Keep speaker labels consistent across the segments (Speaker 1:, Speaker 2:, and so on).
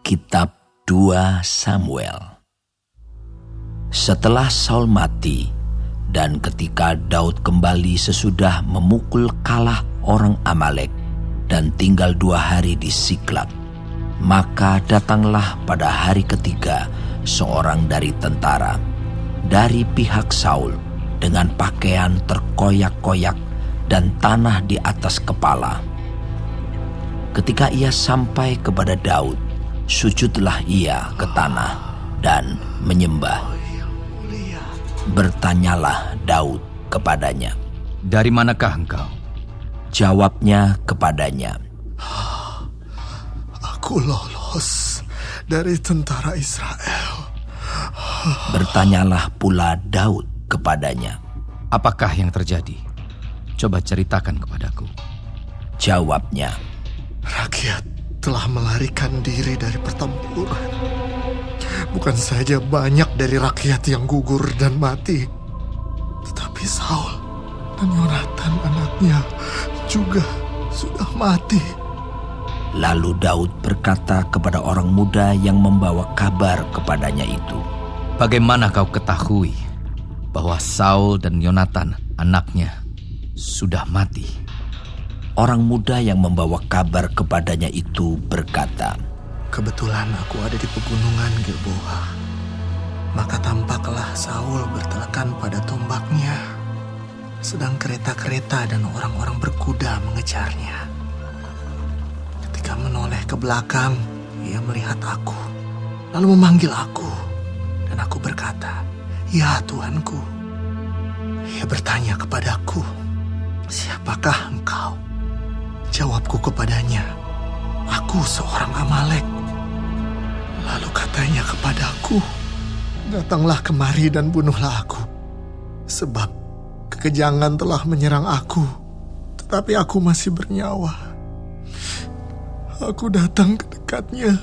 Speaker 1: Kitab 2 Samuel. Setelah Saul mati, dan ketika Daud kembali sesudah memukul kalah orang Amalek dan tinggal 2 hari di Siklag, maka datanglah pada hari ketiga seorang dari tentara dari pihak Saul dengan pakaian terkoyak-koyak dan tanah di atas kepala. Ketika ia sampai kepada Daud, sujudlah ia ke tanah dan menyembah. Bertanyalah Daud kepadanya,
Speaker 2: "Dari manakah engkau?"
Speaker 1: Jawabnya kepadanya,
Speaker 3: "Aku lolos dari tentara Israel."
Speaker 1: Bertanyalah pula Daud kepadanya,
Speaker 2: "Apakah yang terjadi? Coba ceritakan kepadaku."
Speaker 1: Jawabnya,
Speaker 3: "Rakyat telah melarikan diri dari pertempuran. Bukan saja banyak dari rakyat yang gugur dan mati, tetapi Saul dan Yonatan anaknya juga sudah mati."
Speaker 1: Lalu Daud berkata kepada orang muda yang membawa kabar kepadanya itu,
Speaker 2: "Bagaimana kau ketahui bahwa Saul dan Yonatan anaknya sudah mati?"
Speaker 1: Orang muda yang membawa kabar kepadanya itu berkata,
Speaker 3: "Kebetulan aku ada di pegunungan Gilboa. Maka tampaklah Saul bertelekan pada tombaknya, sedang kereta-kereta dan orang-orang berkuda mengejarnya. Ketika menoleh ke belakang, ia melihat aku, lalu memanggil aku, dan aku berkata, 'Ya Tuanku.' Ia bertanya kepadaku, 'Siapakah engkau?' Jawabku kepadanya, 'Aku seorang Amalek.' Lalu katanya kepadaku, 'Datanglah kemari dan bunuhlah aku, sebab kekejangan telah menyerang aku, tetapi aku masih bernyawa.' Aku datang ke dekatnya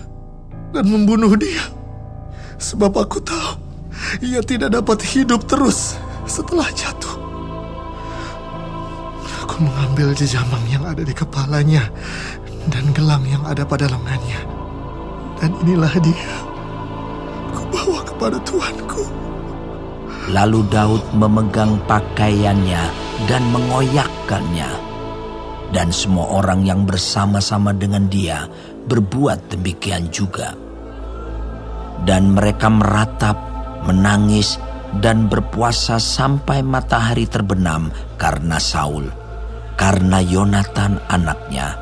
Speaker 3: dan membunuh dia, sebab aku tahu ia tidak dapat hidup terus setelah jatuh. Aku mengambil jejamang yang ada di kepalanya dan gelang yang ada pada lengannya, dan inilah dia. Aku bawa kepada Tuanku."
Speaker 1: Lalu Daud memegang pakaiannya dan mengoyakkannya, dan semua orang yang bersama-sama dengan dia berbuat demikian juga. Dan mereka meratap, menangis, dan berpuasa sampai matahari terbenam karena Saul, karena Yonatan anaknya,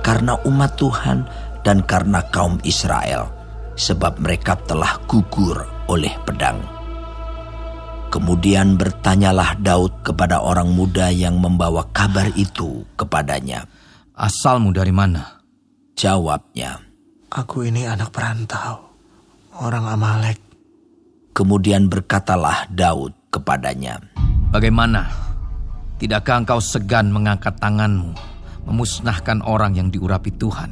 Speaker 1: karena umat Tuhan, dan karena kaum Israel, sebab mereka telah gugur oleh pedang. Kemudian bertanyalah Daud kepada orang muda yang membawa kabar itu kepadanya,
Speaker 2: "Asalmu dari mana?"
Speaker 1: Jawabnya,
Speaker 3: "Aku ini anak perantau, orang Amalek."
Speaker 1: Kemudian berkatalah Daud kepadanya,
Speaker 2: "Bagaimana? Tidakkah engkau segan mengangkat tanganmu, memusnahkan orang yang diurapi Tuhan?"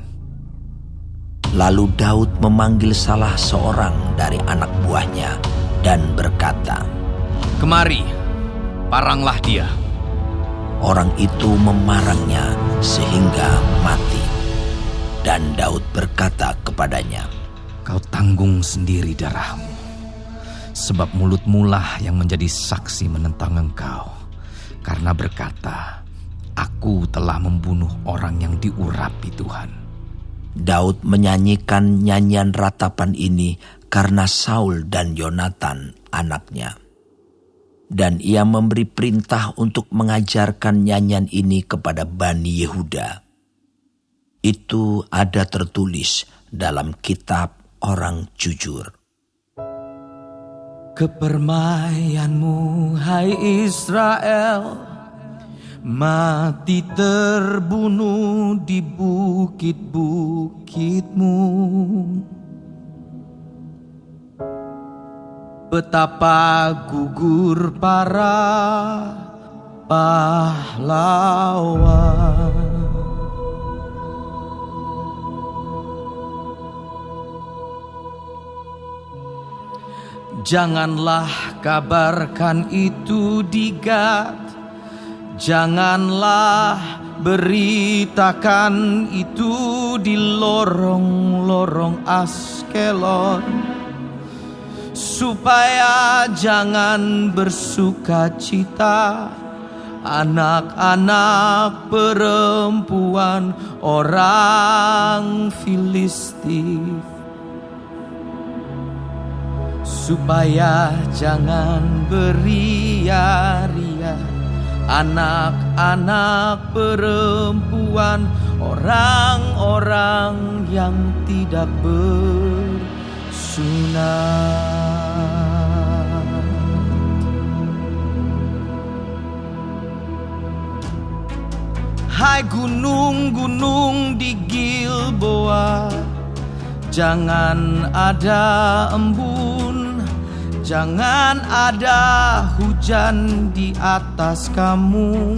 Speaker 1: Lalu Daud memanggil salah seorang dari anak buahnya dan berkata,
Speaker 2: "Kemari, paranglah dia."
Speaker 1: Orang itu memarangnya sehingga mati. Dan Daud berkata kepadanya,
Speaker 2: "Kau tanggung sendiri darahmu, sebab mulutmu lah yang menjadi saksi menentang engkau, karena berkata, 'Aku telah membunuh orang yang diurapi Tuhan.'"
Speaker 1: Daud menyanyikan nyanyian ratapan ini karena Saul dan Yonatan anaknya. Dan ia memberi perintah untuk mengajarkan nyanyian ini kepada Bani Yehuda. Itu ada tertulis dalam kitab orang jujur.
Speaker 4: "Kepermayanmu, hai Israel, mati terbunuh di bukit-bukitmu. Betapa gugur para pahlawan." Janganlah kabarkan itu di Gad, Janganlah beritakan itu di lorong-lorong Askelon, supaya jangan bersuka cita anak-anak perempuan orang Filistin, supaya jangan beria-ria anak-anak perempuan orang-orang yang tidak bersunat. Hai gunung-gunung di Gilboa, jangan ada embun, jangan ada hujan di atas kamu.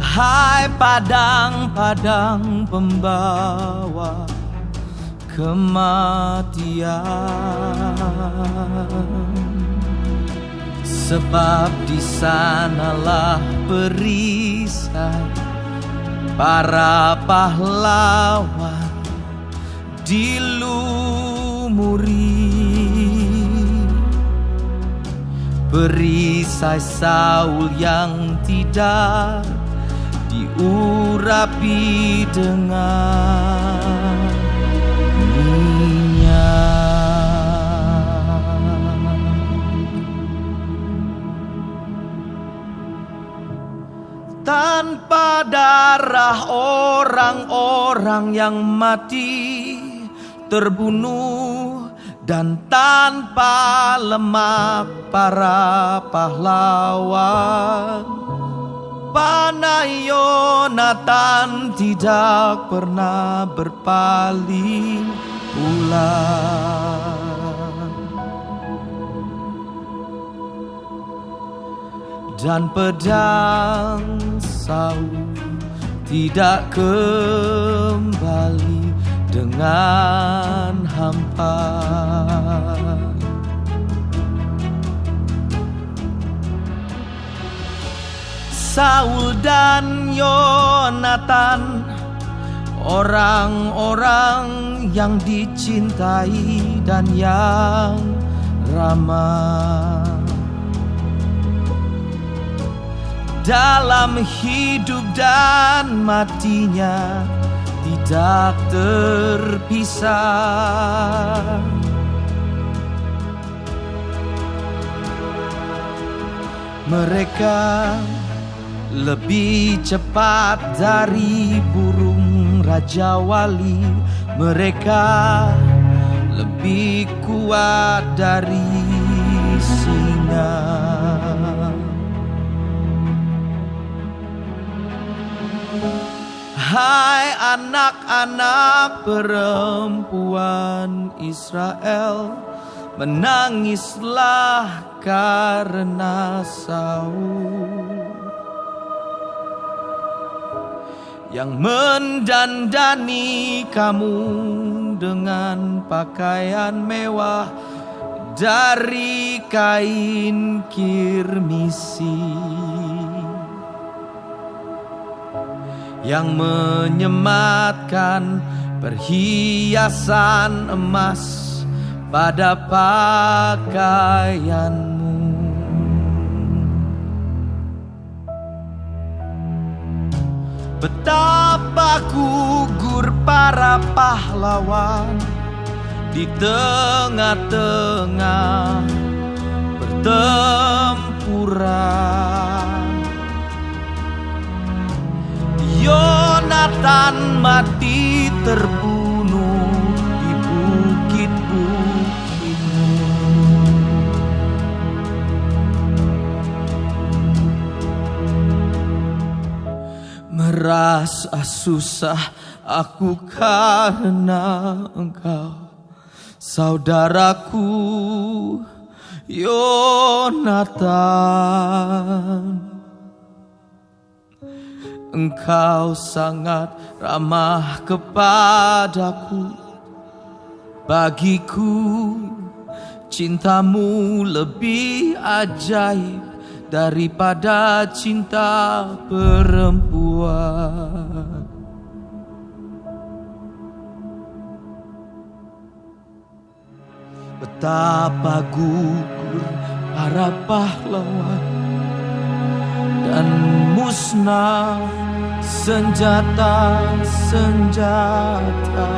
Speaker 4: Hai padang-padang pembawa kematian, sebab di sanalah perisai para pahlawan dilumuri. Perisai Saul yang tidak diurapi dengan minyak. Tanpa darah orang-orang yang mati terbunuh, dan tanpa lemak para pahlawan, panah Yonatan tidak pernah berpaling pulang. Dan pedang Saul tidak kembali dengan hampa. Saul dan Yonatan, orang-orang yang dicintai dan yang ramah, dalam hidup dan matinya tidak terpisah. Mereka lebih cepat dari burung raja wali, mereka lebih kuat dari singa. Hai anak-anak perempuan Israel, menangislah karena Saul yang mendandani kamu dengan pakaian mewah dari kain kirmisi, yang menyematkan perhiasan emas pada pakaianmu. Betapa gugur para pahlawan di tengah-tengah pertempuran. Yonatan mati terbunuh di bukit-bukitmu. Merasa susah aku karena engkau, saudaraku Yonatan. Engkau sangat ramah kepadaku, bagiku cintamu lebih ajaib daripada cinta perempuan. Betapa gugur para pahlawan dan musnah senjata-senjata